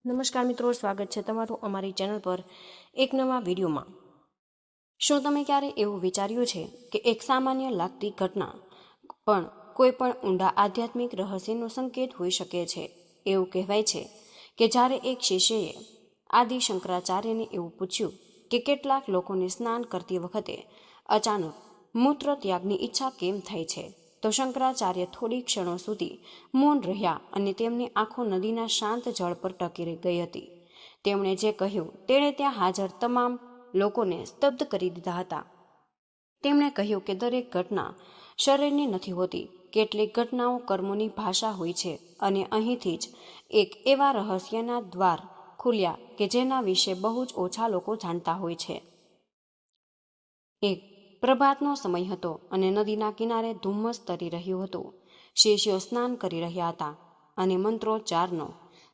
નમસ્કાર મિત્રો, સ્વાગત છે તમારું અમારી ચેનલ પર એક નવા વિડીયોમાં। શું તમે ક્યારે એવું વિચાર્યું છે કે એક સામાન્ય લાગતી ઘટના પણ કોઈ પણ ઊંડા આધ્યાત્મિક રહસ્યનો સંકેત હોઈ શકે છે? એવું કહેવાય છે કે જ્યારે એક શિષ્યએ આદિ શંકરાચાર્યને એવું પૂછ્યું કે કેટલાક લોકોને સ્નાન કરતી વખતે અચાનક મૂત્ર ત્યાગની ઈચ્છા કેમ થાય છે, તો શંકરાચાર્ય થોડી ક્ષણો સુધી મૌન રહ્યા અને તેમની આંખો નદીના શાંત જળ પર ટકી ગઈ હતી। તેમણે જે કહ્યું તેણે ત્યાં હાજર તમામ લોકોને સ્તબ્ધ કરી દીધા હતા। તેમણે કહ્યું કે દરેક ઘટના શરીરની નથી હોતી, કેટલીક ઘટનાઓ કર્મોની ભાષા હોય છે અને અહીંથી જ એક એવા રહસ્યના દ્વાર ખુલ્યા કે જેના વિશે બહુ જ ઓછા લોકો જાણતા હોય છે। એક પ્રભાતનો સમય હતો અને નદીના કિનારે ધુમ્મસ તરી રહ્યું હતું। શિષ્યો સ્નાન કરી રહ્યા હતા અને મંત્રોચ્ચારનો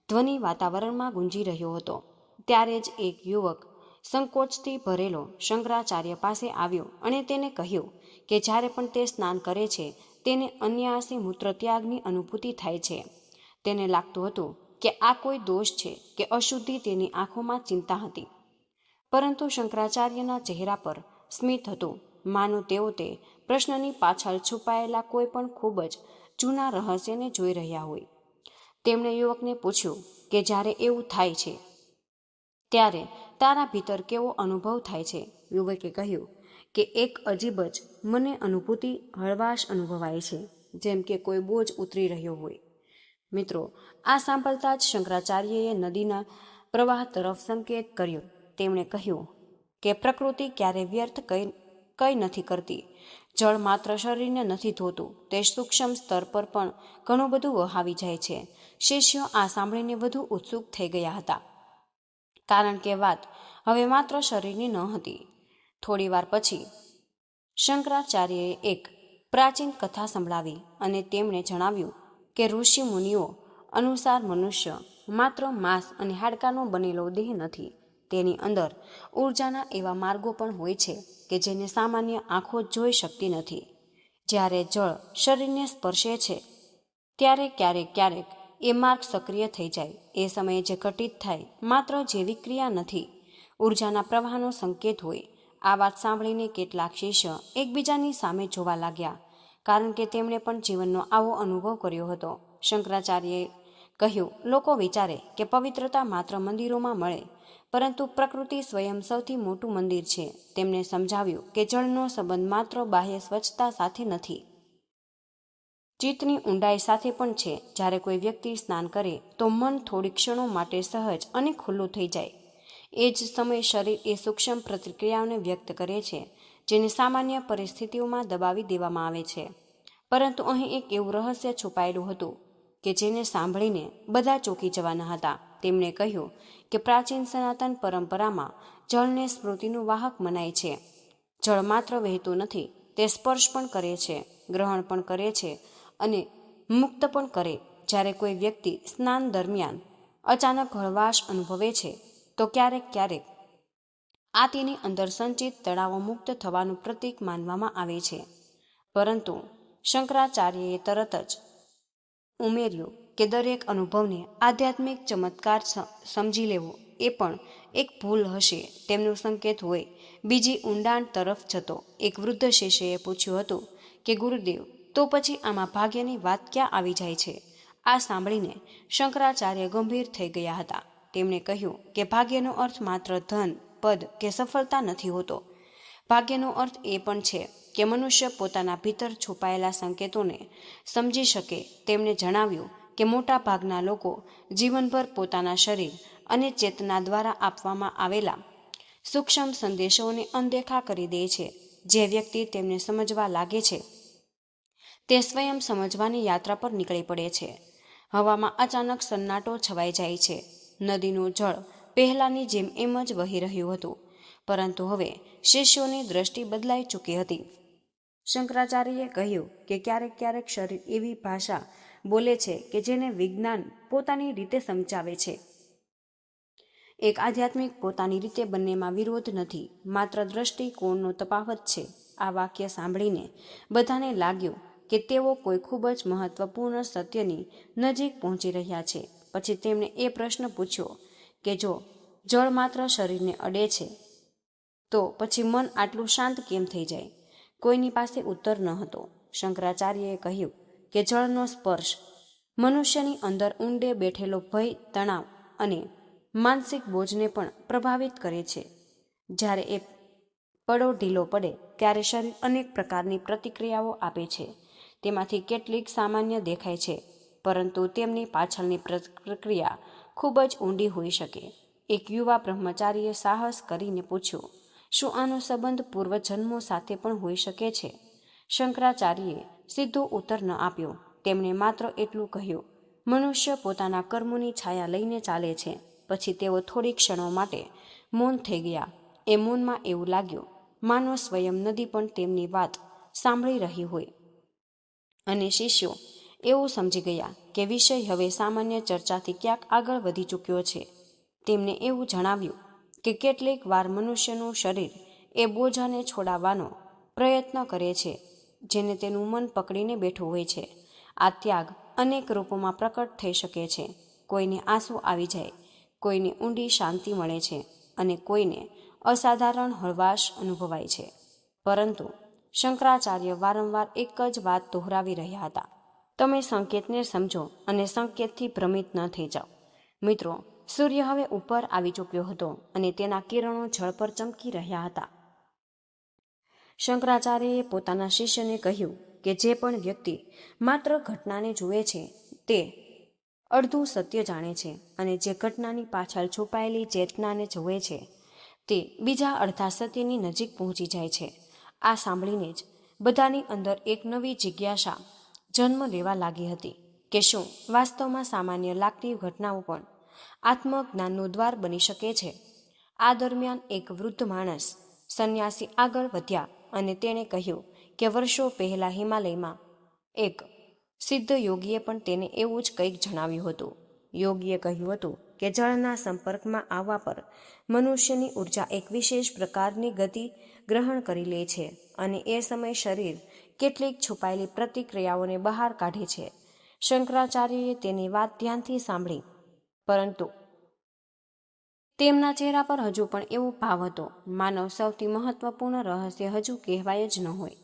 ધ્વનિ વાતાવરણમાં ગુંજી રહ્યો હતો। ત્યારે જ એક યુવક સંકોચથી ભરેલો શંકરાચાર્ય પાસે આવ્યો અને તેને કહ્યું કે જ્યારે પણ તે સ્નાન કરે છે તેને અન્યાસી મૂત્રત્યાગની અનુભૂતિ થાય છે। તેને લાગતું હતું કે આ કોઈ દોષ છે કે અશુદ્ધિ। તેની આંખોમાં ચિંતા હતી, પરંતુ શંકરાચાર્યના ચહેરા પર સ્મિત હતું, માનો તેઓ તે પ્રશ્નની પાછળ છુપાયેલા કોઈ પણ ખૂબ જ જૂના રહસ્યને જોઈ રહ્યા હોય। તેમણે યુવકને પૂછ્યું કે જ્યારે એવું થાય છે ત્યારે તારા ભીતર કેવો અનુભવ થાય છે? યુવકે કહ્યું કે એક અજીબ જ મને અનુભૂતિ, હળવાશ અનુભવાય છે, જેમ કે કોઈ બોજ ઉતરી રહ્યો હોય। મિત્રો, આ સાંભળતા જ શંકરાચાર્યએ નદીના પ્રવાહ તરફ સંકેત કર્યો। તેમણે કહ્યું કે પ્રકૃતિ ક્યારે વ્યર્થ કંઈ નથી કરતી। જળ માત્ર શરીરને નથી ધોતું, તે સૂક્ષ્મ સ્તર પર પણ ઘણું બધું વહાવી જાય છે। શિષ્યો આ સાંભળીને વધુ ઉત્સુક થઈ ગયા હતા, કારણ કે વાત હવે માત્ર શરીરની ન હતી। થોડી વાર પછી શંકરાચાર્યએ એક પ્રાચીન કથા સંભળાવી અને તેમણે જણાવ્યું કે ઋષિ મુનિઓ અનુસાર મનુષ્ય માત્ર માંસ અને હાડકાનો બનેલો દેહ નથી, તેની અંદર ઊર્જાના એવા માર્ગો પણ હોય છે કે જેને સામાન્ય આંખો જોઈ શકતી નથી। જ્યારે જળ શરીરને સ્પર્શે છે ત્યારે ક્યારેક એ માર્ગ સક્રિય થઈ જાય। એ સમયે જે ઘટિત થાય માત્ર જૈવિક ક્રિયા નથી, ઊર્જાના પ્રવાહનો સંકેત હોય। આ વાત સાંભળીને કેટલાક શિષ્ય એકબીજાની સામે જોવા લાગ્યા, કારણ કે તેમણે પણ જીવનનો આવો અનુભવ કર્યો હતો। શંકરાચાર્યએ કહ્યું, લોકો વિચારે કે પવિત્રતા માત્ર મંદિરોમાં મળે, પરંતુ પ્રકૃતિ સ્વયં સૌથી મોટું મંદિર છે। તેમણે સમજાવ્યું કે જળનો સંબંધ માત્ર બાહ્ય સ્વચ્છતા સાથે નથી, ચિત્તની ઊંડાઈ સાથે પણ છે। જ્યારે કોઈ વ્યક્તિ સ્નાન કરે તો મન થોડી ક્ષણો માટે સહજ અને ખુલ્લું થઈ જાય। એ જ સમયે શરીર એ સૂક્ષ્મ પ્રતિક્રિયાઓને વ્યક્ત કરે છે જેને સામાન્ય પરિસ્થિતિઓમાં દબાવી દેવામાં આવે છે। પરંતુ અહીં એક એવું રહસ્ય છુપાયેલું હતું કે જેને સાંભળીને બધા ચોંકી જવાના હતા। તેમણે કહ્યું કે પ્રાચીન સનાતન પરંપરામાં જળને સ્મૃતિનું વાહક મનાય છે। જળ માત્ર વહેતું નથી, તે સ્પર્શ પણ કરે છે, ગ્રહણ પણ કરે છે અને મુક્ત પણ કરે। જ્યારે કોઈ વ્યક્તિ સ્નાન દરમિયાન અચાનક હળવાશ અનુભવે છે તો ક્યારેક આ તેની અંદર સંચિત તણાવો મુક્ત થવાનું પ્રતીક માનવામાં આવે છે। પરંતુ શંકરાચાર્યએ તરત જ ઉમેર્યું કે દરેક અનુભવને આધ્યાત્મિક ચમત્કાર સમજી લેવો એ પણ એક ભૂલ હશે, તેમનો સંકેત હોય બીજી ઊંડાણ તરફ જતો। એક વૃદ્ધ શિષ્યએ પૂછ્યું હતું કે ગુરુદેવ, તો પછી આમાં ભાગ્યની વાત ક્યાં આવી જાય છે? આ સાંભળીને શંકરાચાર્ય ગંભીર થઈ ગયા હતા। તેમણે કહ્યું કે ભાગ્યનો અર્થ માત્ર ધન, પદ કે સફળતા નથી હોતો। ભાગ્યનો અર્થ એ પણ છે કે મનુષ્ય પોતાના ભીતર છુપાયેલા સંકેતોને સમજી શકે। તેમણે જણાવ્યું કે મોટા ભાગના લોકો જીવનભર પોતાના શરીર અને ચેતના દ્વારા આપવામાં આવેલા સૂક્ષ્મ સંદેશોને અનદેખા કરી દે છે। જે વ્યક્તિ તેમને સમજવા લાગે છે તે સ્વયં સમજવાની યાત્રા પર નીકળી પડે છે। હવામાં અચાનક સન્નાટો છવાઈ જાય છે। નદીનું જળ પહેલાની જેમ એમ જ વહી રહ્યું હતું, પરંતુ હવે શિષ્યોની દ્રષ્ટિ બદલાઈ ચૂકી હતી। શંકરાચાર્યએ કહ્યું કે ક્યારેક શરીર એવી ભાષા બોલે છે કે જેને વિજ્ઞાન પોતાની રીતે સમજાવે છે। એક આધ્યાત્મિક પોતાની રીતે બંનેમાં વિરોધ નથી, માત્ર દ્રષ્ટિકોણનો તફાવત છે। આ વાક્ય સાંભળીને બધાને લાગ્યું કે તેઓ કોઈ ખૂબ જ મહત્વપૂર્ણ સત્યની નજીક પહોંચી રહ્યા છે, પછી તેમણે એ પ્રશ્ન પૂછ્યો કે જો જળ માત્ર શરીરને અડે છે તો પછી મન આટલું શાંત કેમ થઈ જાય? કોઈની પાસે ઉત્તર ન હતો. શંકરાચાર્યએ કહ્યું કે જળનો સ્પર્શ મનુષ્યની અંદર ઊંડે બેઠેલો ભય, તણાવ અને માનસિક બોજને પણ પ્રભાવિત કરે છે. જ્યારે એ પડો ઢીલો પડે ત્યારે શરીર અનેક પ્રકારની પ્રતિક્રિયાઓ આપે છે. તેમાંથી કેટલીક સામાન્ય દેખાય છે, પરંતુ તેમની પાછળની પ્રક્રિયા ખૂબ જ ઊંડી હોઈ શકે. એક યુવા બ્રહ્મચારીએ સાહસ કરીને પૂછ્યું, શું આનો સંબંધ પૂર્વજન્મો સાથે પણ હોઈ શકે છે? શંકરાચાર્યએ સીધો ઉત્તર ન આપ્યો. તેમણે માત્ર એટલું કહ્યું, મનુષ્ય પોતાના કર્મોની છાયા લઈને ચાલે છે. પછી તેઓ થોડી ક્ષણો માટે મૌન થઈ ગયા. એ મૌનમાં એવું લાગ્યું માનો સ્વયં નદી પણ તેમની વાત સાંભળી રહી હોય. અને શિષ્યો એવું સમજી ગયા કે વિષય હવે સામાન્ય ચર્ચાથી ક્યાંક આગળ વધી ચૂક્યો છે. તેમને એવું જણાવ્યું કે કેટલીક વાર મનુષ્યનું શરીર એ બોજાને છોડાવવાનો પ્રયત્ન કરે છે જેને તેનું મન પકડીને બેઠું હોય છે. આ ત્યાગ અનેક રૂપોમાં પ્રકટ થઈ શકે છે. કોઈને આંસુ આવી જાય, કોઈને ઊંડી શાંતિ મળે છે અને કોઈને અસાધારણ હળવાશ અનુભવાય છે. પરંતુ શંકરાચાર્ય વારંવાર એક જ વાત દોહરાવી રહ્યા હતા, તમે સંકેતને સમજો અને સંકેતથી ભ્રમિત ન થઈ જાઓ. મિત્રો, સૂર્ય હવે ઉપર આવી ચૂક્યો હતો અને તેના કિરણો જળ પર ચમકી રહ્યા હતા. શંકરાચાર્યએ પોતાના શિષ્યને કહ્યું કે જે પણ વ્યક્તિ માત્ર ઘટનાને જુએ છે તે અડધું સત્ય જાણે છે, અને જે ઘટનાની પાછળ છુપાયેલી ચેતનાને જુએ છે તે બીજા અડધા સત્યની નજીક પહોંચી જાય છે. આ સાંભળીને જ બધાની અંદર એક નવી જિજ્ઞાસા જન્મ લેવા લાગી હતી કે શું વાસ્તવમાં સામાન્ય લાગતી ઘટનાઓ પણ આત્મજ્ઞાનનું દ્વાર બની શકે છે? આ દરમિયાન એક વૃદ્ધ માણસ સંન્યાસી આગળ વધ્યા અને તેણે કહ્યું કે વર્ષો પહેલા હિમાલયમાં એક સિદ્ધ યોગીએ પણ તેને એવું જ કંઈક જણાવ્યું હતું. યોગીએ કહ્યું હતું કે જળના સંપર્કમાં આવવા પર મનુષ્યની ઉર્જા એક વિશેષ પ્રકારની ગતિ ગ્રહણ કરી લે છે અને એ સમયે શરીર કેટલીક છુપાયેલી પ્રતિક્રિયાઓને બહાર કાઢે છે. શંકરાચાર્યએ તેની વાત ધ્યાનથી સાંભળી, પરંતુ તેમના ચહેરા પર હજુ પણ એવો ભાવ હતો માનવ સૌથી મહત્વપૂર્ણ રહસ્ય હજુ કહેવાય જ ન હોય.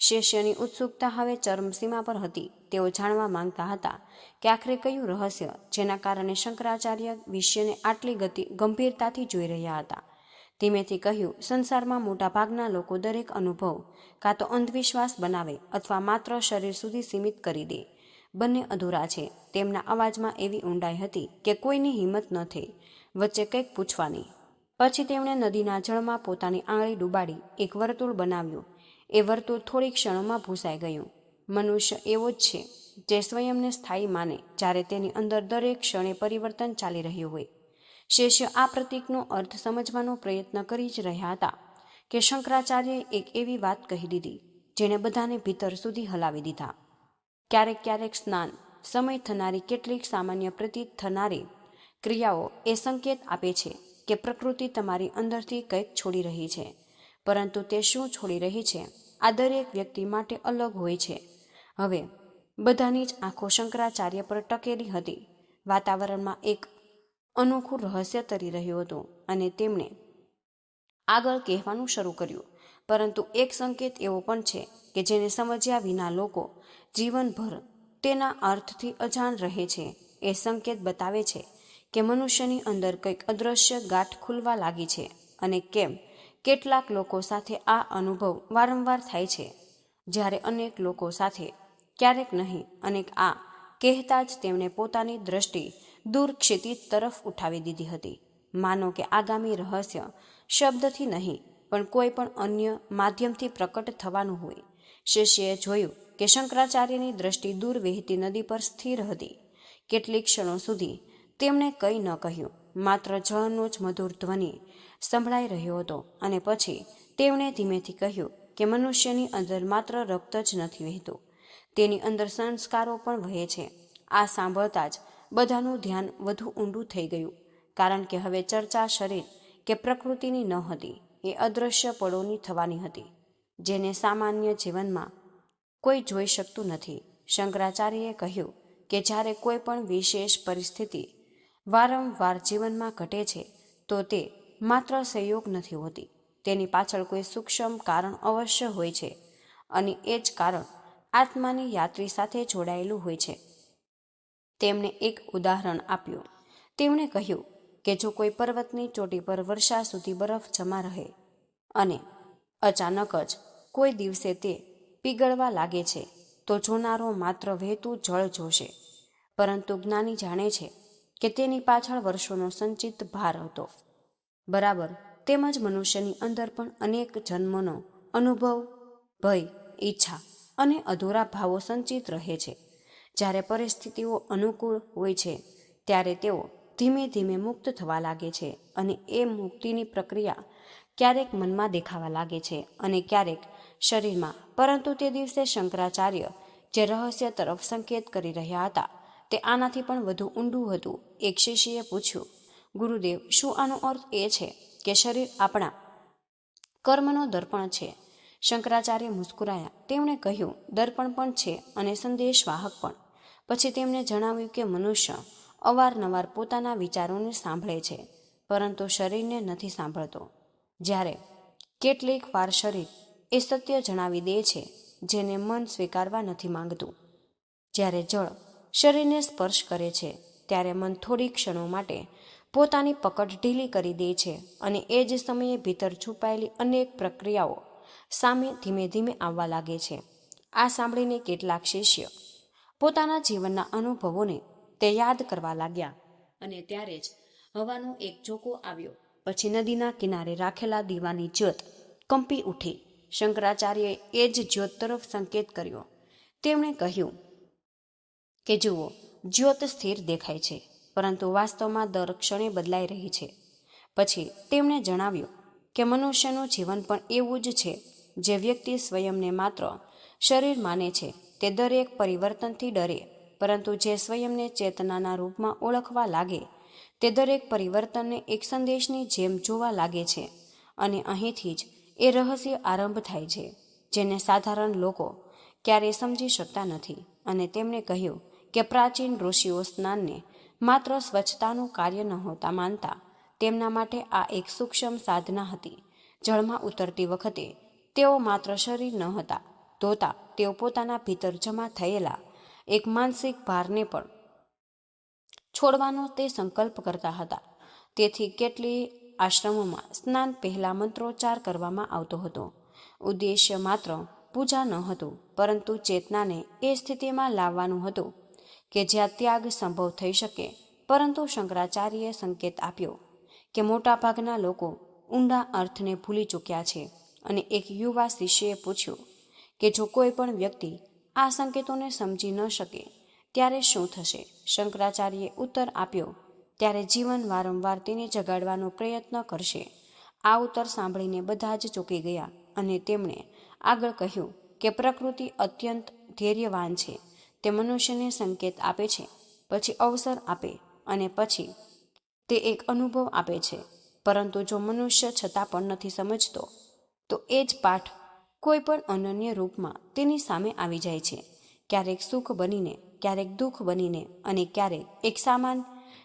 શિષ્યની ઉત્સુકતા હવે ચરમસીમા પર હતી. તેઓ જાણવા માંગતા હતા કે આખરે કયું રહસ્ય જેના કારણે શંકરાચાર્ય વિષયને આટલી ગંભીરતાથી જોઈ રહ્યા હતા. ધીમેથી કહ્યું, સંસારમાં મોટાભાગના લોકો દરેક અનુભવ કાં તો અંધવિશ્વાસ બનાવે અથવા માત્ર શરીર સુધી સીમિત કરી દે. બંને અધૂરા છે. તેમના અવાજમાં એવી ઊંડાઈ હતી કે કોઈની હિંમત ન થઈ વચ્ચે કંઈક પૂછવાની. પછી તેમણે નદીના જળમાં પોતાની આંગળી ડૂબાડી એક વર્તુળ બનાવ્યું. એ વર્તુળ થોડી ક્ષણોમાં ભૂસાઈ ગયું. મનુષ્ય એવો જ છે જે સ્વયંને સ્થાયી માને જ્યારે તેની અંદર દરેક ક્ષણે પરિવર્તન ચાલી રહ્યું હોય. શિષ્ય આ પ્રતીકનો અર્થ સમજવાનો પ્રયત્ન કરી જ રહ્યા હતા કે શંકરાચાર્યએ એક એવી વાત કહી દીધી જેણે બધાને ભીતર સુધી હલાવી દીધા. ક્યારેક સ્નાન સમય થનારી કેટલીક સામાન્ય પ્રતીત થનારી ક્રિયાઓ એ સંકેત આપે છે કે પ્રકૃતિ તમારી અંદરથી કંઈક છોડી રહી છે. પરંતુ તે શું છોડી રહી છે આ દરેક વ્યક્તિ માટે અલગ હોય છે. હવે બધાની જ આંખો શંકરાચાર્ય પર ટકેલી હતી. વાતાવરણમાં એક અનોખું રહસ્ય તરી રહ્યું હતું અને તેમણે આગળ કહેવાનું શરૂ કર્યું. પરંતુ એક સંકેત એવો પણ છે કે જેને સમજ્યા વિના લોકો જીવનભર તેના અર્થથી અજાણ રહે છે. એ સંકેત બતાવે છે કે મનુષ્યની અંદર કંઈક અદૃશ્ય ગાંઠ ખુલવા લાગી છે અને કેમ કેટલાક લોકો સાથે આ અનુભવ વારંવાર થાય છે જ્યારે અનેક લોકો સાથે ક્યારેક નહીં. અને આ કહેતા જ તેમણે પોતાની દ્રષ્ટિ દૂર ક્ષિતિજ તરફ ઉઠાવી દીધી હતી. માનો કે આગામી રહસ્ય શબ્દથી નહીં પણ કોઈ પણ અન્ય માધ્યમથી પ્રકટ થવાનું હોય. શિષ્યએ જોયું કે શંકરાચાર્યની દ્રષ્ટિ દૂર વહેતી નદી પર સ્થિર હતી. કેટલીક ક્ષણો સુધી તેમણે કંઈ ન કહ્યું, માત્ર જળનો જ મધુર ધ્વનિ સંભળાઈ રહ્યો હતો. અને પછી તેમણે ધીમેથી કહ્યું કે મનુષ્યની અંદર માત્ર રક્ત જ નથી વહેતું, તેની અંદર સંસ્કારો પણ વહે છે. આ સાંભળતા જ બધાનું ધ્યાન વધુ ઊંડું થઈ ગયું, કારણ કે હવે ચર્ચા શરીર કે પ્રકૃતિની ન હતી, એ અદૃશ્ય પળોની થવાની હતી જેને સામાન્ય જીવનમાં કોઈ જોઈ શકતું નથી. શંકરાચાર્યએ કહ્યું કે જ્યારે કોઈ પણ વિશેષ પરિસ્થિતિ વારંવાર જીવનમાં ઘટે છે તો તે માત્ર સંયોગ નથી હોતી, તેની પાછળ કોઈ સૂક્ષ્મ કારણ અવશ્ય હોય છે અને એ જ કારણ આત્માની યાત્રી સાથે જોડાયેલું હોય છે. તેમણે એક ઉદાહરણ આપ્યું. તેમણે કહ્યું કે જો કોઈ પર્વતની ચોટી પર વર્ષા સુધી બરફ જમા રહે અને અચાનક જ કોઈ દિવસે તે પીગળવા લાગે છે તો જોનારો માત્ર વહેતું જળ જોશે, પરંતુ જ્ઞાની જાણે છે કે તેની પાછળ વર્ષોનો સંચિત ભાર હતો. બરાબર તેમજ મનુષ્યની અંદર પણ અનેક જન્મોનો અનુભવ, ભય, ઈચ્છા અને અધૂરા ભાવો સંચિત રહે છે. જ્યારે પરિસ્થિતિઓ અનુકૂળ હોય છે ત્યારે તેઓ ધીમે ધીમે મુક્ત થવા લાગે છે અને એ મુક્તિની પ્રક્રિયા ક્યારેક મનમાં દેખાવા લાગે છે અને ક્યારેક શરીરમાં. પરંતુ તે દિવસે શંકરાચાર્ય જે રહસ્ય તરફ સંકેત કરી રહ્યા હતા તે આનાથી પણ વધુ ઊંડું હતું. એક શિષ્યએ પૂછ્યું, ગુરુદેવ, શું આનો અર્થ એ છે કે શરીર આપણા કર્મનો દર્પણ છે? શંકરાચાર્ય મુસ્કુરાયા. તેમણે કહ્યું, દર્પણ પણ છે અને સંદેશવાહક પણ. પછી તેમણે જણાવ્યું કે મનુષ્ય અવારનવાર પોતાના વિચારોને સાંભળે છે પરંતુ શરીરને નથી સાંભળતો. જ્યારે કેટલીક વાર શરીર એ સત્ય જણાવી દે છે જેને મન સ્વીકારવા નથી માંગતું. જ્યારે જળ શરીરને સ્પર્શ કરે છે ત્યારે મન થોડી ક્ષણો માટે પોતાની પકડ ઢીલી કરી દે છે અને એ જ સમયે ભીતર છુપાયેલી અનેક પ્રક્રિયાઓ સામે ધીમે ધીમે આવવા લાગે છે. આ સાંભળીને કેટલાક શિષ્ય પોતાના જીવનના અનુભવોને તે યાદ કરવા લાગ્યા અને ત્યારે જ હવાનો એક ઝોકો આવ્યો. પછી નદીના કિનારે રાખેલા દીવાની જ્યોત કંપી ઉઠી. શંકરાચાર્યએ એ જ જ્યોત તરફ સંકેત કર્યો. તેમણે કહ્યું કે જુઓ, જ્યોત સ્થિર દેખાય છે પરંતુ વાસ્તવમાં દર ક્ષણે બદલાઈ રહી છે. પછી તેમણે જણાવ્યું કે મનુષ્યનું જીવન પણ એવું જ છે. જે વ્યક્તિ સ્વયંને માત્ર શરીર માને છે તે દરેક પરિવર્તનથી ડરે, પરંતુ જે સ્વયંને ચેતનાના રૂપમાં ઓળખવા લાગે તે દરેક પરિવર્તનને એક સંદેશની જેમ જોવા લાગે છે. અને અહીંથી જ એ રહસ્ય આરંભ થાય છે જેને સાધારણ લોકો ક્યારેય સમજી શકતા નથી. અને તેમણે કહ્યું કે પ્રાચીન ઋષિઓ સ્નાનને માત્ર સ્વચ્છતાનું કાર્ય નહોતા માનતા. તેમના માટે આ એક સૂક્ષ્મ સાધના હતી. જળમાં ઉતરતી વખતે તેઓ માત્ર શરીર ન હતા ધોતા, તેઓ પોતાના ભીતર જમા થયેલા એક માનસિક ભારને પણ છોડવાનો તે સંકલ્પ કરતા હતા. તેથી કેટલીય આશ્રમોમાં સ્નાન પહેલા મંત્રોચ્ચાર કરવામાં આવતો હતો. ઉદ્દેશ્ય માત્ર પૂજા ન હતું પરંતુ ચેતનાને એ સ્થિતિમાં લાવવાનું હતું કે જ્યાં ત્યાગ સંભવ થઈ શકે. પરંતુ શંકરાચાર્યએ સંકેત આપ્યો કે મોટાભાગના લોકો ઊંડા અર્થને ભૂલી ચૂક્યા છે. અને એક યુવા શિષ્યએ પૂછ્યું કે જો કોઈ પણ વ્યક્તિ આ સંકેતોને સમજી ન શકે ત્યારે શું થશે? શંકરાચાર્યએ ઉત્તર આપ્યો, ત્યારે જીવન વારંવાર તેને જગાડવાનો પ્રયત્ન કરશે. આ ઉત્તર સાંભળીને બધા જ ચોંકી ગયા અને તેમણે આગળ કહ્યું કે પ્રકૃતિ અત્યંત ધૈર્યવાન છે. તે મનુષ્યને સંકેત આપે છે, પછી અવસર આપે અને પછી તે એક અનુભવ આપે છે. પરંતુ જો મનુષ્ય છતાં પણ નથી સમજતો તો એ જ પાઠ કોઈ પણ અનન્ય રૂપમાં તેની સામે આવી જાય છે. ક્યારેક સુખ બનીને, ક્યારેક દુઃખ બનીને અને ક્યારેક એક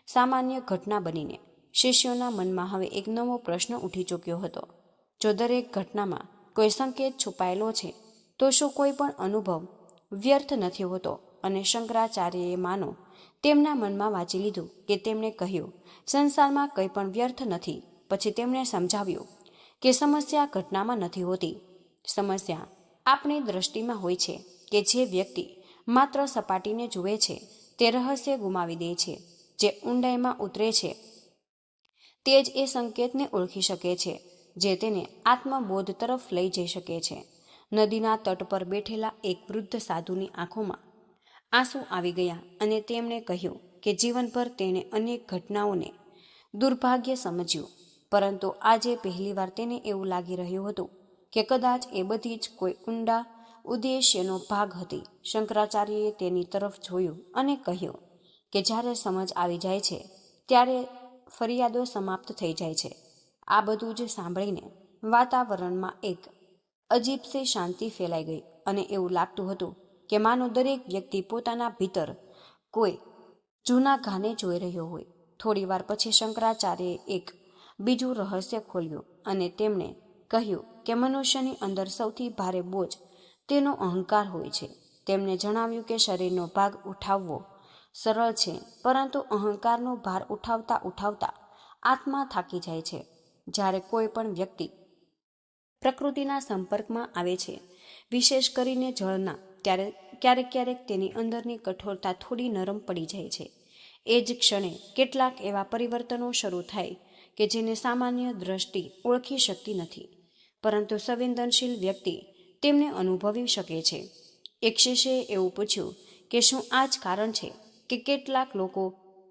સામાન્ય ઘટના બનીને. શિષ્યોના મનમાં હવે એક નવો પ્રશ્ન ઉઠી ચૂક્યો હતો. જો દરેક ઘટનામાં કોઈ સંકેત છુપાયેલો છે તો શું કોઈ પણ અનુભવ વ્યર્થ નથી હોતો? અને શંકરાચાર્યએ માનો તેમના મનમાં વાંચી લીધું કે તેમણે કહ્યું, સંસારમાં કંઈ પણ વ્યર્થ નથી. પછી તેમણે સમજાવ્યું કે સમસ્યા ઘટનામાં નથી હોતી. સમસ્યા આપણી દ્રષ્ટિમાં હોય છે કે જે વ્યક્તિ માત્ર સપાટીને જુએ છે તે રહસ્ય ગુમાવી દે છે. જે ઊંડાઈમાં ઉતરે છે તે જ એ સંકેતને ઓળખી શકે છે જે તેને આત્મબોધ તરફ લઈ જઈ શકે છે. નદીના તટ પર બેઠેલા એક વૃદ્ધ સાધુની આંખોમાં આંસુ આવી ગયા અને તેમણે કહ્યું કે જીવનભર તેણે અનેક ઘટનાઓને દુર્ભાગ્ય સમજ્યું, પરંતુ આજે પહેલીવાર તેને એવું લાગી રહ્યું હતું કે કદાચ એ બધી જ કોઈ ઊંડા ઉદ્દેશ્યનો ભાગ હતી. શંકરાચાર્યએ તેની તરફ જોયું અને કહ્યું કે જ્યારે સમજ આવી જાય છે ત્યારે ફરિયાદો સમાપ્ત થઈ જાય છે. આ બધું જ સાંભળીને વાતાવરણમાં એક અજીબસી શાંતિ ફેલાઈ ગઈ અને એવું લાગતું હતું કે માનો દરેક વ્યક્તિ પોતાના ભીતર કોઈ જૂના ઘાને જોઈ રહ્યો હોય. થોડી વાર પછી શંકરાચાર્યએ એક બીજું રહસ્ય ખોલ્યું અને તેમણે કહ્યું કે મનુષ્યની અંદર સૌથી ભારે બોજ તેનો અહંકાર હોય છે. તેમણે જણાવ્યું કે શરીરનો ભાગ ઉઠાવવો સરળ છે, પરંતુ અહંકારનો ભાર ઉઠાવતા ઉઠાવતા આત્મા થાકી જાય છે. જ્યારે કોઈ પણ વ્યક્તિ પ્રકૃતિના સંપર્કમાં આવે છે, વિશેષ કરીને જળના, ત્યારે ક્યારેક તેની અંદરની કઠોરતા થોડી નરમ પડી જાય છે. એ જ ક્ષણે કેટલાક એવા પરિવર્તનો શરૂ થાય કે જેને સામાન્ય દ્રષ્ટિ ઓળખી શકતી નથી, પરંતુ સંવેદનશીલ વ્યક્તિ તેમને અનુભવી શકે છે. એક શિષ્યએ એવું પૂછ્યું કે શું આ જ કારણ છે કે કેટલાક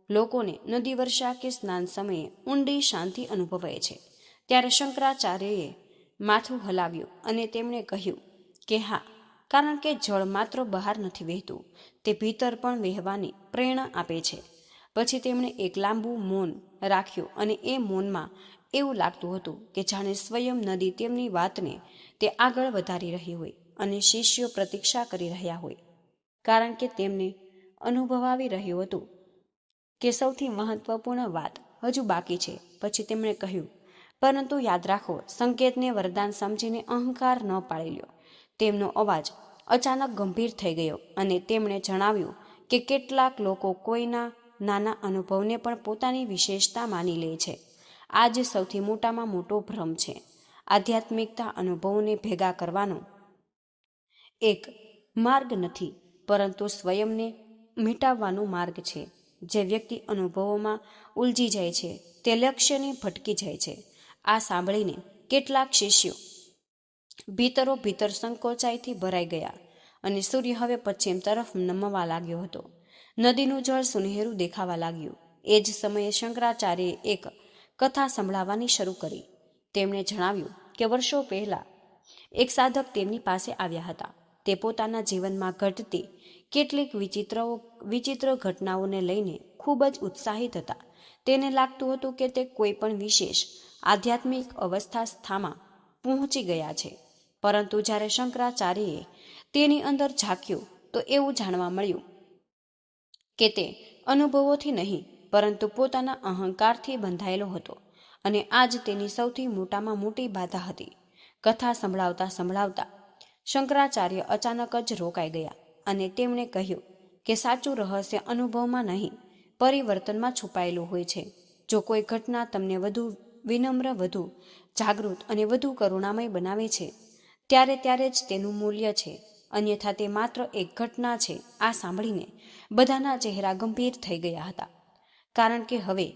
લોકોને નદી વર્ષા કે સ્નાન સમયે ઊંડી શાંતિ અનુભવાય છે? ત્યારે શંકરાચાર્યએ માથું હલાવ્યું અને તેમણે કહ્યું કે હા, કારણ કે જળ માત્ર બહાર નથી વહેતું, તે ભીતર પણ વહેવાની પ્રેરણા આપે છે. પછી તેમણે એક લાંબુ મૌન રાખ્યું અને એ મૌનમાં એવું લાગતું હતું કે જાણે સ્વયં નદી તેમની વાતને તે આગળ વધારી રહી હોય અને શિષ્યો પ્રતીક્ષા કરી રહ્યા હોય, કારણ કે તેમને અનુભવાવી રહ્યું હતું કે સૌથી મહત્વપૂર્ણ વાત હજુ બાકી છે. પછી તેમણે કહ્યું, પરંતુ યાદ રાખો, સંકેતને વરદાન સમજીને અહંકાર ન પાળી લ્યો. તેમનો અવાજ અચાનક ગંભીર થઈ ગયો અને તેમણે જણાવ્યું કે કેટલાક લોકો કોઈના નાના અનુભવને પણ પોતાની વિશેષતા માની લે છે. આ જ સૌથી મોટામાં મોટો ભ્રમ છે. આધ્યાત્મિકતા અનુભવોને ભેગા કરવાનો એક માર્ગ નથી, પરંતુ સ્વયંને મિટાવવાનો માર્ગ છે. જે વ્યક્તિ અનુભવોમાં ઉલજી જાય છે તે લક્ષ્યની ભટકી જાય છે. આ સાંભળીને કેટલાક શિષ્યો ભીતર સંકોચાઈથી ભરાઈ ગયા અને સૂર્ય હવે પશ્ચિમ તરફ નમવા લાગ્યો હતો. નદીનું જળ સુનહેરું દેખાવા લાગ્યું. એ જ સમયે શંકરાચાર્યએ એક કથા સંભળાવવાની શરૂ કરી. તેમણે જણાવ્યું કે વર્ષો પહેલા એક સાધક તેમની પાસે આવ્યા હતા. તે પોતાના જીવનમાં ઘટતી કેટલીક વિચિત્ર ઘટનાઓને લઈને ખૂબ જ ઉત્સાહિત હતા. તેને લાગતું હતું કે તે કોઈ પણ વિશેષ આધ્યાત્મિક અવસ્થામાં પહોંચી ગયા છે. પરંતુ જ્યારે શંકરાચાર્યએ તેની અંદર ઝાંક્યું તો એવું જાણવા મળ્યું કે તે અનુભવોથી નહીં, પરંતુ પોતાના અહંકારથી બંધાયેલો હતો, અને આ જ તેની સૌથી મોટામાં મોટી બાધા હતી. કથા સંભળાવતા શંકરાચાર્ય અચાનક જ રોકાઈ ગયા અને તેમણે કહ્યું કે સાચું રહસ્ય અનુભવમાં નહીં, પરિવર્તનમાં છુપાયેલું હોય છે. જો કોઈ ઘટના તમને વધુ વિનમ્ર, વધુ જાગૃત અને વધુ કરુણામય બનાવે છે, ત્યારે જ તેનું મૂલ્ય છે, અન્યથા તે માત્ર એક ઘટના છે. આ સાંભળીને બધાના ચહેરા ગંભીર થઈ ગયા હતા, કારણ કે હવે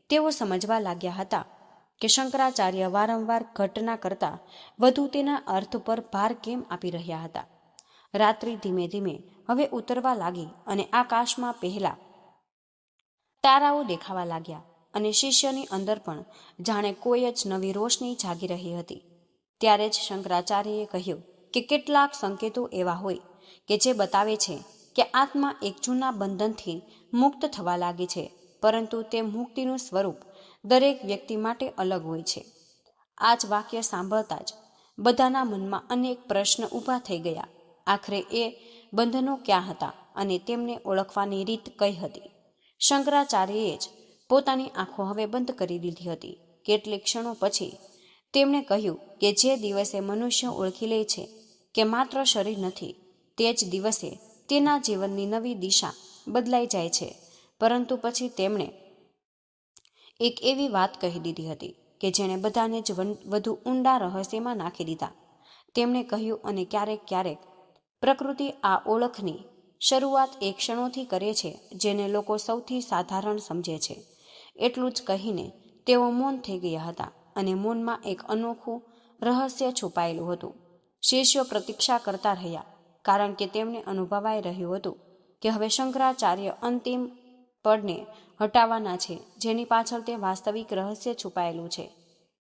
તેઓ સમજવા લાગ્યા હતા કે શંકરાચાર્ય વારંવાર ઘટના કરતાં વધુ તેના અર્થ પર ભાર કેમ આપી રહ્યા હતા. રાત્રિ ધીમે ધીમે હવે ઉતરવા લાગી અને આકાશમાં પહેલા તારાઓ દેખાવા લાગ્યા અને શિષ્યની અંદર પણ જાણે કોઈ જ નવી રોશની જાગી રહી હતી. ત્યારે જ શંકરાચાર્યએ કહ્યું કે કેટલાક સંકેતો એવા હોય કે જે બતાવે છે કે આત્મા એક જૂના બંધનથી મુક્ત થવા લાગી છે, પરંતુ તે મુક્તિનું સ્વરૂપ દરેક વ્યક્તિ માટે અલગ હોય છે. આ જ વાક્ય સાંભળતા જ બધાના મનમાં અનેક પ્રશ્ન ઊભા થઈ ગયા. આખરે એ બંધનો ક્યાં હતા અને તેમને ઓળખવાની રીત કઈ હતી? શંકરાચાર્યએ જ પોતાની આંખો હવે બંધ કરી દીધી હતી. કેટલીક ક્ષણો પછી તેમણે કહ્યું કે જે દિવસે મનુષ્ય ઓળખી લે છે કે માત્ર શરીર નથી, તે જ દિવસે તેના જીવનની નવી દિશા બદલાઈ જાય છે. પરંતુ પછી તેમણે એક એવી વાત કહી દીધી હતી કે જેણે બધાને જ વધુ ઊંડા રહસ્યમાં નાખી દીધા. તેમણે કહ્યું, અને ક્યારેક પ્રકૃતિ આ ઓળખની શરૂઆત એ ક્ષણોથી કરે છે જેને લોકો સૌથી સાધારણ સમજે છે. એટલું જ કહીને તેઓ મૌન થઈ ગયા હતા અને મૌનમાં એક અનોખું રહસ્ય છુપાયેલું હતું. શિષ્યો પ્રતીક્ષા કરતા રહ્યા, કારણ કે તેમને અનુભવાઈ રહ્યું હતું કે હવે શંકરાચાર્ય અંતિમ પડને હટાવવાના છે, જેની પાછળ તે વાસ્તવિક રહસ્ય છુપાયેલું છે.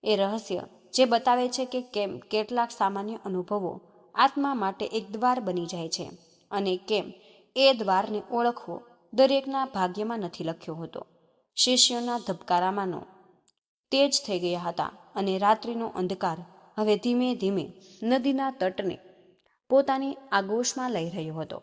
એ રહસ્ય જે બતાવે છે કે કેમ કેટલાક સામાન્ય અનુભવો આત્મા માટે એક દ્વાર બની જાય છે, અને કેમ એ દ્વારને ઓળખવો દરેકના ભાગ્યમાં નથી લખ્યો હોતો. શિષ્યોના ધબકારામાંનો તેજ થઈ ગયા હતા અને રાત્રિનો અંધકાર હવે ધીમે ધીમે નદીના તટને પોતાની આગોશમાં લઈ રહ્યો હતો.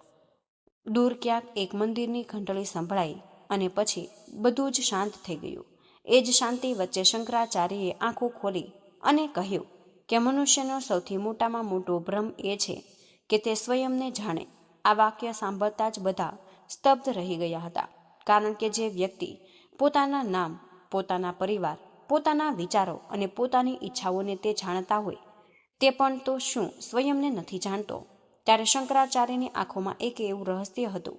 દૂર ક્યાંક એક મંદિરની ઘંટડી સંભળાઈ અને પછી બધું જ શાંત થઈ ગયું. એ જ શાંતિ વચ્ચે શંકરાચાર્યએ આંખો ખોલી અને કહ્યું કે મનુષ્યનો સૌથી મોટામાં મોટો ભ્રમ એ છે કે તે સ્વયંને જાણે. આ વાક્ય સાંભળતા જ બધા સ્તબ્ધ રહી ગયા હતા, કારણ કે જે વ્યક્તિ પોતાના નામ, પોતાના પરિવાર, પોતાના વિચારો અને પોતાની ઈચ્છાઓને તે જાણતા હોય, તે પણ તો શું સ્વયંને નથી જાણતો? ત્યારે શંકરાચાર્યની આંખોમાં એક એવું રહસ્ય હતું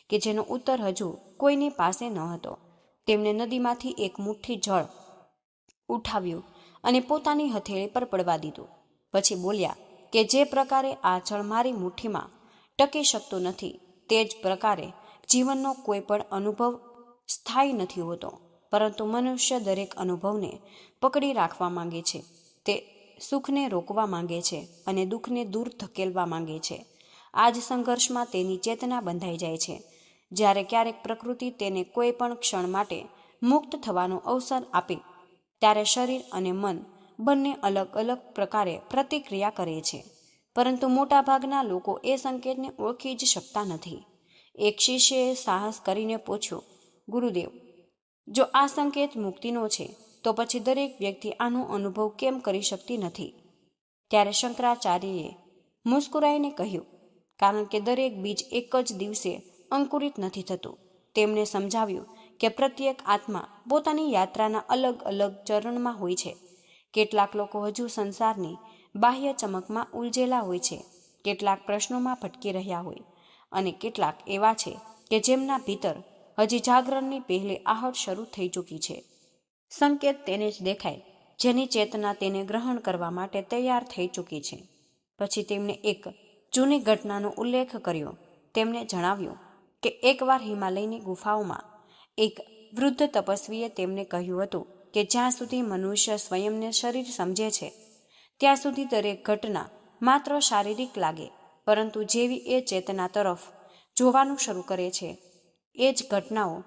કે જેનો ઉત્તર હજુ કોઈની પાસે ન હતો. તેમણે નદીમાંથી એક મુઠ્ઠી જળ ઉઠાવ્યું અને પોતાની હથેળી પર પડવા દીધું. પછી બોલ્યા કે જે પ્રકારે આ જળ મારી મુઠ્ઠીમાં ટકી શકતું નથી, તે જ પ્રકારે જીવનનો કોઈ પણ અનુભવ સ્થાયી નથી હોતો, પરંતુ મનુષ્ય દરેક અનુભવને પકડી રાખવા માંગે છે. તે સુખને રોકવા માંગે છે અને દુઃખને દૂર ધકેલવા માંગે છે. આ જ સંઘર્ષમાં તેની ચેતના બંધાઈ જાય છે. જ્યારે ક્યારેક પ્રકૃતિ તેને કોઈ પણ ક્ષણ માટે મુક્ત થવાનો અવસર આપે, ત્યારે શરીર અને મન બંને અલગ અલગ પ્રકારે પ્રતિક્રિયા કરે છે. પરંતુ મોટાભાગના લોકો એ સંકેતને ઓળખી જ શકતા નથી. એક શિષ્યએ સાહસ કરીને પૂછ્યું, ગુરુદેવ, જો આ સંકેત મુક્તિનો છે, તો પછી દરેક વ્યક્તિ આનો અનુભવ કેમ કરી શકતી નથી? ત્યારે શંકરાચાર્યએ મુસ્કુરાઈને કહ્યું, કારણ કે દરેક બીજ એક જ દિવસે અંકુરિત નથી થતું. તેમણે સમજાવ્યું કે પ્રત્યેક આત્મા પોતાની યાત્રાના અલગ અલગ ચરણમાં હોય છે. કેટલાક લોકો હજુ સંસારની બાહ્ય ચમકમાં ઉલझેલા હોય છે, કેટલાક પ્રશ્નોમાં ભટકી રહ્યા હોય, અને કેટલાક એવા છે કે જેમના ભીતર હજી જાગરણની પહેલી આહટ શરૂ થઈ ચૂકી છે. સંકેત તેને જ દેખાય જેની ચેતના તેને ગ્રહણ કરવા માટે તૈયાર થઈ ચૂકી છે. પછી તેમણે એક જૂની ઘટનાનો ઉલ્લેખ કર્યો. તેમણે જણાવ્યું કે એકવાર હિમાલયની ગુફાઓમાં એક વૃદ્ધ તપસ્વીએ તેમને કહ્યું હતું કે જ્યાં સુધી મનુષ્ય સ્વયંને શરીર સમજે છે, ત્યાં સુધી દરેક ઘટના માત્ર શારીરિક લાગે, પરંતુ જેવી એ ચેતના તરફ જોવાનું શરૂ કરે છે, એ જ ઘટનાઓ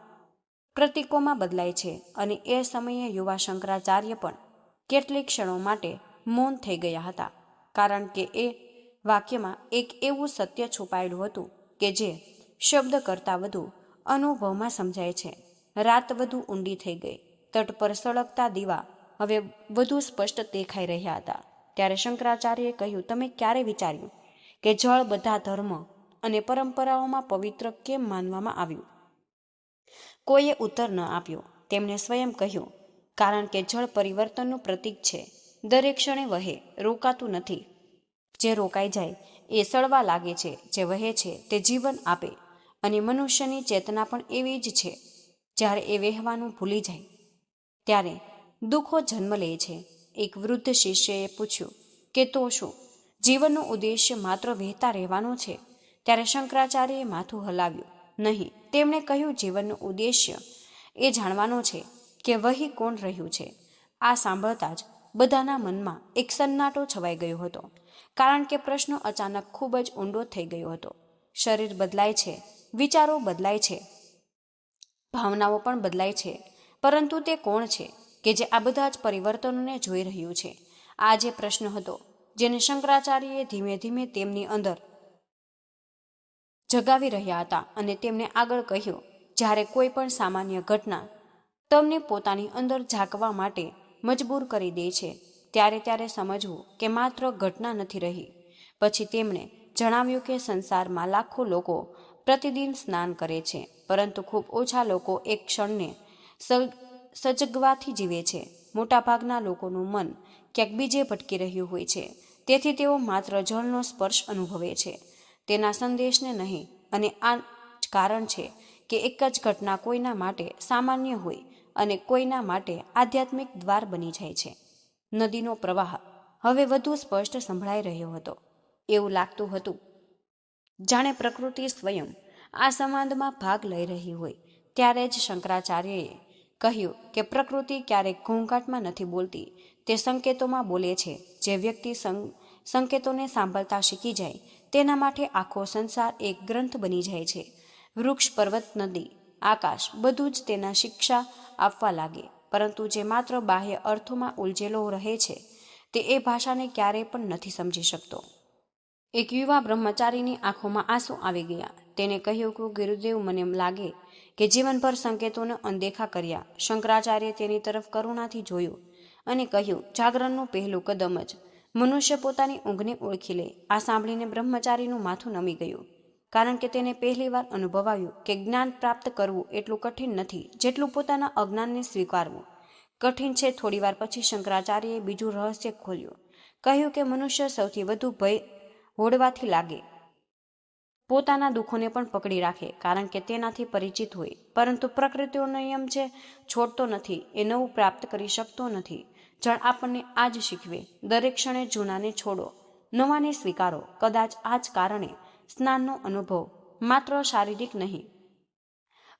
પ્રતીકોમાં બદલાય છે. અને એ સમયે યુવા શંકરાચાર્ય પણ કેટલીક ક્ષણો માટે મૌન થઈ ગયા હતા, કારણ કે એ વાક્યમાં એક એવું સત્ય છુપાયેલું હતું કે જે શબ્દ કરતાં વધુ અનુભવમાં સમજાય છે. રાત વધુ ઊંડી થઈ ગઈ. તટ પર સળગતા દીવા હવે વધુ સ્પષ્ટ દેખાઈ રહ્યા હતા. ત્યારે શંકરાચાર્યએ કહ્યું, તમે ક્યારે વિચાર્યું કે જળ બધા ધર્મ અને પરંપરાઓમાં પવિત્ર કેમ માનવામાં આવ્યું? કોઈએ ઉત્તર ન આપ્યો. તેમણે સ્વયં કહ્યું, કારણ કે જળ પરિવર્તનનું પ્રતીક છે. દરેક ક્ષણે વહે, રોકાતું નથી. જે રોકાઈ જાય એ સળવા લાગે છે, જે વહે છે તે જીવન આપે. અને મનુષ્યની ચેતના પણ એવી જ છે. જ્યારે એ વહેવાનું ભૂલી જાય, ત્યારે દુઃખો જન્મ લે છે. એક વૃદ્ધ શિષ્યએ પૂછ્યું કે તો શું જીવનનો ઉદ્દેશ્ય માત્ર વહેતા રહેવાનો છે? ત્યારે શંકરાચાર્યએ માથું હલાવ્યું, નહીં. તેમણે કહ્યું, જીવનનો ઉદ્દેશ્ય એ જાણવાનો છે કે વહી કોણ રહ્યું છે. આ સાંભળતા જ બધાના મનમાં એક સન્નાટો છવાઈ ગયો હતો, કારણ કે પ્રશ્ન અચાનક ખૂબ જ ઊંડો થઈ ગયો હતો. શરીર બદલાય છે, વિચારો બદલાય છે, ભાવનાઓ પણ બદલાય છે, પરંતુ તે કોણ છે કે જે આ બધા જ પરિવર્તનોને જોઈ રહ્યું છે? આ જે પ્રશ્ન હતો જેને શંકરાચાર્યએ ધીમે ધીમે તેમની અંદર જગાવી રહ્યા હતા. અને તેમણે આગળ કહ્યું, જ્યારે કોઈ પણ સામાન્ય ઘટના તમને પોતાની અંદર ઝાંકવા માટે મજબૂર કરી દે છે, ત્યારે સમજવું કે માત્ર ઘટના નથી રહી. પછી તેમણે જણાવ્યું કે સંસારમાં લાખો લોકો પ્રતિદિન સ્નાન કરે છે, પરંતુ ખૂબ ઓછા લોકો એક ક્ષણને સજગવાથી જીવે છે. મોટાભાગના લોકોનું મન ક્યાંક બીજે ભટકી રહ્યું હોય છે, તેથી તેઓ માત્ર જળનો સ્પર્શ અનુભવે છે, તેના સંદેશને નહીં. અને આ જ કારણ છે કે એક જ ઘટના કોઈના માટે સામાન્ય હોય અને કોઈના માટે આધ્યાત્મિક દ્વાર બની જાય છે. નદીનો પ્રવાહ હવે વધુ સ્પષ્ટ સંભળાઈ રહ્યો હતો. એવું લાગતું હતું જાણે પ્રકૃતિ સ્વયં આ સંવાદમાં ભાગ લઈ રહી હોય. ત્યારે જ શંકરાચાર્યએ કહ્યું કે પ્રકૃતિ ક્યારેક ઘોંઘાટમાં નથી બોલતી, તે સંકેતોમાં બોલે છે. જે વ્યક્તિ સંકેતોને સાંભળતા શીખી જાય, તેના માટે આખો સંસાર એક ગ્રંથ બની જાય છે. વૃક્ષ, પર્વત, નદી, આકાશ બધું જ તેના શિક્ષા આપવા લાગે. પરંતુ જે માત્ર બાહ્ય અર્થોમાં ઉલझેલો રહે છે, તે એ ભાષાને ક્યારેય પણ નથી સમજી શકતો. એક યુવા બ્રહ્મચારીની આંખોમાં આંસુ આવી ગયા. તેને કહ્યું કે ગુરુદેવ, મને લાગે કે જીવનભર સંકેતોને અનદેખા કર્યા. શંકરાચાર્ય તેની તરફ કરુણાથી જોયું અને કહ્યું, જાગરણનું પહેલું કદમ જ મનુષ્ય પોતાની ઊંઘને ઓળખી લે. આ સાંભળીને બ્રહ્મચારીનું માથું નમી ગયું, કારણ કે તેને પહેલીવાર અનુભવાયું કે જ્ઞાન પ્રાપ્ત કરવું એટલું કઠિન નથી જેટલું પોતાના અજ્ઞાનને સ્વીકારવું કઠિન છે. થોડીવાર પછી શંકરાચાર્યએ બીજું રહસ્ય ખોલ્યું. કહ્યું કે મનુષ્ય સૌથી વધુ ભય હોડવાથી લાગે, પોતાના દુઃખોને પણ પકડી રાખે, કારણ કે તેનાથી પરિચિત હોય. પરંતુ પ્રકૃતિનો નિયમ છે, છોડતો નથી, એ નવું પ્રાપ્ત કરી શકતો નથી. જળ આપણને આ જ શીખવે. દરેક ક્ષણે જૂનાને છોડો, નવાને સ્વીકારો. કદાચ આ જ કારણે સ્નાનનો અનુભવ માત્ર શારીરિક નહીં,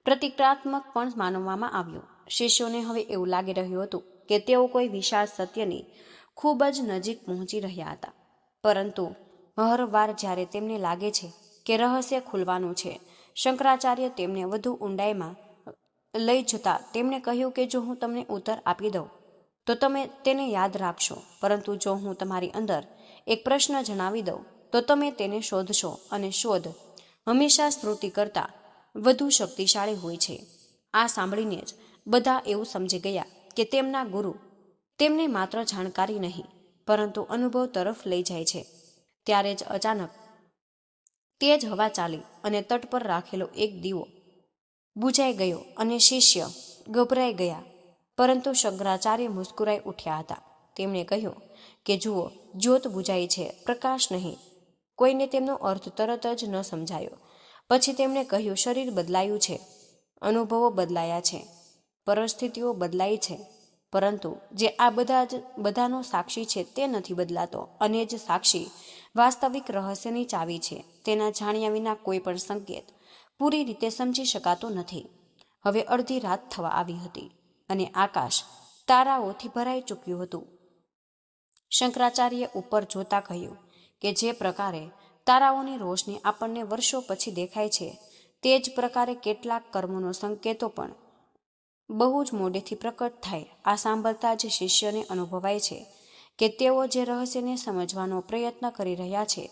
પ્રતિક્રિયાત્મક પણ માનવામાં આવ્યો. શિષ્યોને હવે એવું લાગી રહ્યું હતું કે તેઓ કોઈ વિશાળ સત્યની ખૂબ જ નજીક પહોંચી રહ્યા હતા. પરંતુ હરવાર જ્યારે તેમને લાગે છે કે રહસ્ય ખુલવાનું છે, શંકરાચાર્ય તેમને વધુ ઊંડાઈમાં લઈ જતા તેમણે કહ્યું કે જો હું તમને ઉત્તર આપી દઉં તો તમે તેને યાદ રાખશો, પરંતુ જો હું તમારી અંદર એક પ્રશ્ન જણાવી દઉં તો તમે તેને શોધશો, અને શોધ હંમેશા સ્મૃતિ કરતાં વધુ શક્તિશાળી હોય છે. આ સાંભળીને જ બધા એવું સમજી ગયા કે તેમના ગુરુ તેમને માત્ર જાણકારી નહીં પરંતુ અનુભવ તરફ લઈ જાય છે. ત્યારે જ અચાનક તેજ હવા ચાલી અને તટ પર રાખેલો એક દીવો બુઝાઈ ગયો અને શિષ્ય ગભરાઈ ગયા. પરંતુ શંકરાચાર્ય મુસ્કુરાઈ ઉઠ્યા હતા. તેમણે કહ્યું કે જુઓ, જ્યોત બુઝાઈ છે, પ્રકાશ નહીં. કોઈને તેમનો અર્થ તરત જ ન સમજાયો. પછી તેમણે કહ્યું, શરીર બદલાયું છે, અનુભવો બદલાયા છે, પરિસ્થિતિઓ બદલાઈ છે, પરંતુ જે આ બધાનો સાક્ષી છે તે નથી બદલાતો. અને જ સાક્ષી વાસ્તવિક રહસ્યની ચાવી છે. તેના જાણ્યા વિના કોઈ પણ સંકેત પૂરી રીતે સમજી શકાતો નથી. હવે અડધી રાત થવા આવી હતી અને આકાશ તારાઓથી ભરાઈ ચૂક્યું હતું. શંકરાચાર્ય ઉપર જોતા કહ્યું કે જે પ્રકારે તારાઓની રોશની આપણને વર્ષો પછી દેખાય છે, તે જ પ્રકારે કેટલાક કર્મોનો સંકેતો પણ બહુ જ મોડેથી પ્રકટ થાય. આ સાંભળતા જ શિષ્યને અનુભવાય છે કે તેઓ જે રહસ્યને સમજવાનો પ્રયત્ન કરી રહ્યા છે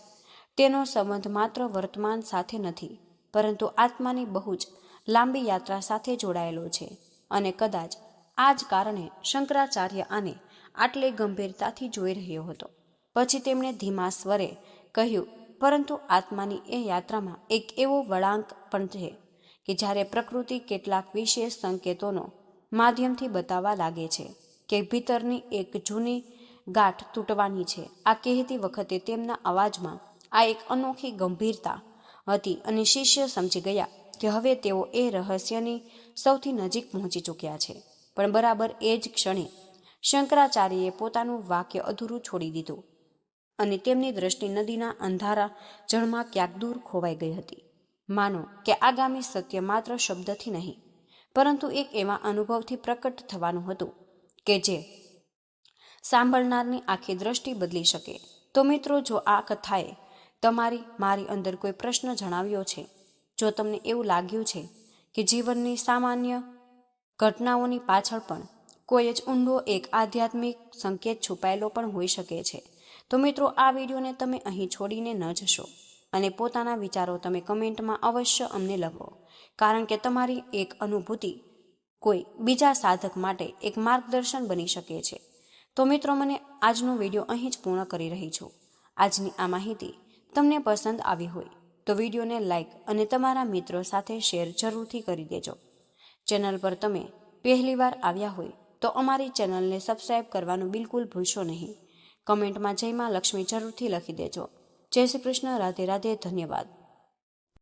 તેનો સંબંધ માત્ર વર્તમાન સાથે નથી, પરંતુ આત્માની બહુ જ લાંબી યાત્રા સાથે જોડાયેલો છે. અને કદાચ આ જ કારણે શંકરાચાર્ય આને આટલી ગંભીરતાથી જોઈ રહ્યો હતો. પછી તેમણે ધીમા સ્વરે કહ્યું, પરંતુ આત્માની એ યાત્રામાં એક એવો વળાંક પણ છે કે જ્યારે પ્રકૃતિ કેટલાક વિશેષ સંકેતોનો માધ્યમથી બતાવવા લાગે છે કે ભીતરની એક જૂની ગાંઠ તૂટવાની છે. આ કહેતી વખતે તેમના અવાજમાં આ એક અનોખી ગંભીરતા હતી અને શિષ્ય સમજી ગયા કે હવે તેઓ એ રહસ્યની સૌથી નજીક પહોંચી ચૂક્યા છે. પણ બરાબર એ જ ક્ષણે શંકરાચાર્યએ પોતાનું વાક્ય અધૂરું છોડી દીધું અને તેમની દ્રષ્ટિ નદીના અંધારા જળમાં ક્યાંક દૂર ખોવાઈ ગઈ હતી. માનો કે આગામી સત્ય માત્ર શબ્દથી નહીં, પરંતુ એક એવા અનુભવથી પ્રકટ થવાનું હતું કે જે સાંભળનારની આખી દ્રષ્ટિ બદલી શકે. તો મિત્રો, જો આ કથાએ મારી અંદર કોઈ પ્રશ્ન જણાવ્યો છે, જો તમને એવું લાગ્યું છે કે જીવનની સામાન્ય ઘટનાઓની પાછળ પણ કોઈ જ ઊંડો એક આધ્યાત્મિક સંકેત છુપાયેલો પણ હોઈ શકે છે, તો મિત્રો આ વિડીયોને તમે અહીં છોડીને ન જશો અને પોતાના વિચારો તમે કમેન્ટમાં અવશ્ય અમને લખો, કારણ કે તમારી એક અનુભૂતિ કોઈ બીજા સાધક માટે એક માર્ગદર્શન બની શકે છે. તો મિત્રો, મને આજનો વિડીયો અહીં જ પૂર્ણ કરી રહી છું. આજની આ માહિતી તમને પસંદ આવી હોય તો વિડીયોને લાઇક અને તમારા મિત્રો સાથે શેર જરૂરથી કરી દેજો. ચેનલ પર તમે પહેલીવાર આવ્યા હોય તો અમારી ચેનલને સબસ્ક્રાઈબ કરવાનું બિલકુલ ભૂલશો નહીં. કમેન્ટમાં જય માં લક્ષ્મી જરૂરથી લખી દેજો. જય શ્રી કૃષ્ણ. રાધે રાધે. ધન્યવાદ.